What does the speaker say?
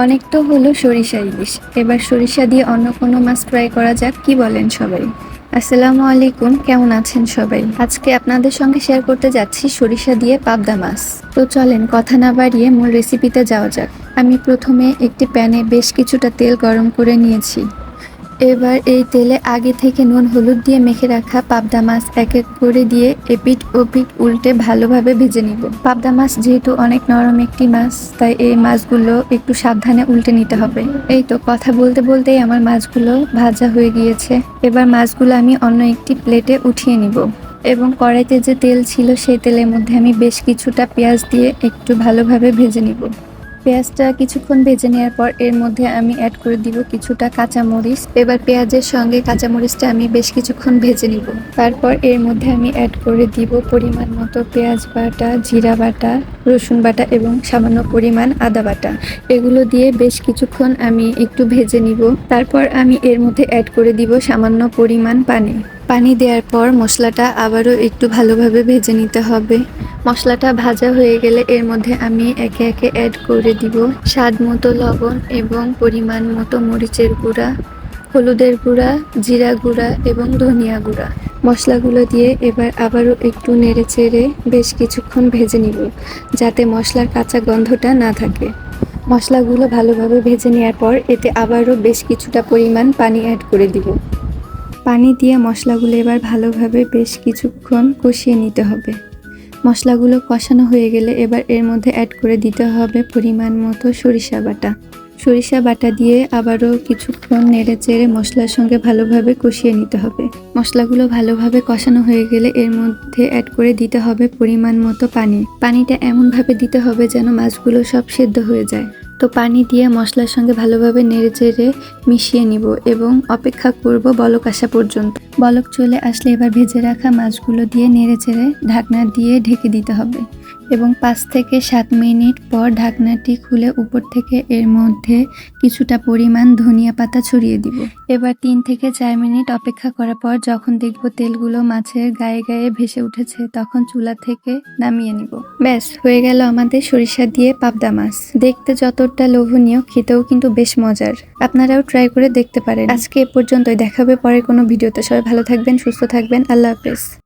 অনেক তো হলো সরিষা ইলিশ, এবার সরিষা দিয়ে অন্য কোনো মাছ ট্রাই করা যাক, কি বলেন সবাই? আসসালামু আলাইকুম, কেমন আছেন সবাই? আজকে আপনাদের সঙ্গে শেয়ার করতে যাচ্ছি সরিষা দিয়ে পাবদা মাছ। তো চলেন কথা না বাড়িয়ে মূল রেসিপিতে যাওয়া যাক। আমি প্রথমে একটি প্যানে বেশ কিছুটা তেল গরম করে নিয়েছি। এবার এই তেলে আগে থেকে নুন হলুদ দিয়ে মেখে রাখা পাবদা মাছ এক এক করে দিয়ে এপিট ওপিট উল্টে ভালোভাবে ভেজে নিব। পাবদা মাছ যেহেতু অনেক নরম একটি মাছ, তাই এই মাছগুলো একটু সাবধানে উল্টে নিতে হবে। এই তো কথা বলতে বলতেই আমার মাছগুলো ভাজা হয়ে গিয়েছে। এবার মাছগুলো আমি অন্য একটি প্লেটে উঠিয়ে নিব এবং কড়াইতে যে তেল ছিল সেই তেলের মধ্যে আমি বেশ কিছুটা পেঁয়াজ দিয়ে একটু ভালোভাবে ভেজে নিব। পেঁয়াজটা কিছুক্ষণ ভেজে নেওয়ার পর এর মধ্যে আমি অ্যাড করে দিব কিছুটা কাঁচামরিচ। এবার পেঁয়াজের সঙ্গে কাঁচামরিচটা আমি বেশ কিছুক্ষণ ভেজে নিব। তারপর এর মধ্যে আমি অ্যাড করে দিব পরিমাণ মতো পেঁয়াজ বাটা, জিরা বাটা, রসুন বাটা এবং সামান্য পরিমাণ আদা বাটা। এগুলো দিয়ে বেশ কিছুক্ষণ আমি একটু ভেজে নিব। তারপর আমি এর মধ্যে অ্যাড করে দিব সামান্য পরিমাণ পানি। পানি দেওয়ার পর মশলাটা আবারও একটু ভালোভাবে ভেজে নিতে হবে। মশলাটা ভাজা হয়ে গেলে এর মধ্যে আমি একে একে অ্যাড করে দিব স্বাদ মতো লবণ এবং পরিমাণ মতো মরিচের গুঁড়া, হলুদের গুঁড়া, জিরা গুঁড়া এবং ধনিয়া গুঁড়া। মশলাগুলো দিয়ে এবার আবারও একটু নেড়ে চেড়ে বেশ কিছুক্ষণ ভেজে নিব, যাতে মশলার কাঁচা গন্ধটা না থাকে। মশলাগুলো ভালোভাবে ভেজে নেওয়ার পর এতে আবারও বেশ কিছুটা পরিমাণ পানি অ্যাড করে দিব। পানি দিয়ে মশলাগুলো এবার ভালোভাবে বেশ কিছুক্ষণ কষিয়ে নিতে হবে। মশলাগুলো কষানো হয়ে গেলে এবার এর মধ্যে অ্যাড করে দিতে হবে পরিমাণ মতো সরিষা বাটা। সরিষা বাটা দিয়ে আবারও কিছুক্ষণ নেড়ে চেড়ে মশলার সঙ্গে ভালোভাবে কষিয়ে নিতে হবে। মশলাগুলো ভালোভাবে কষানো হয়ে গেলে এর মধ্যে অ্যাড করে দিতে হবে পরিমাণ মতো পানি। পানিটা এমনভাবে দিতে হবে যেন মাছগুলো সব সেদ্ধ হয়ে যায়। তো পানি দিয়ে মশলার সঙ্গে ভালোভাবে নেড়ে চেড়ে মিশিয়ে নিব এবং অপেক্ষা করব বলক আসা পর্যন্ত। বলক চলে আসলে এবার ভেজে রাখা মাছগুলো দিয়ে নেড়ে চেড়ে ঢাকনা দিয়ে ঢেকে দিতে হবে এবং 5 থেকে 7 মিনিট পর ঢাকনাটি খুলে উপর থেকে এর মধ্যে কিছুটা পরিমাণ ধনিয়া পাতা ছড়িয়ে দিব। এবার 3 থেকে 4 মিনিট অপেক্ষা করার পর যখন দেখব তেলগুলো মাছের গায়ে গায়ে ভেসে উঠেছে, তখন চুলা থেকে নামিয়ে নিব। ব্যাস হয়ে গেল আমাদের সরিষা দিয়ে পাবদা মাছ। দেখতে যতটা লোভনীয়, খেতেও কিন্তু বেশ মজার। আপনারাও ট্রাই করে দেখতে পারেন। আজকে এ পর্যন্তই, দেখাবে পরে কোনো ভিডিওতে। সবাই ভালো থাকবেন, সুস্থ থাকবেন। আল্লাহ হাফেজ।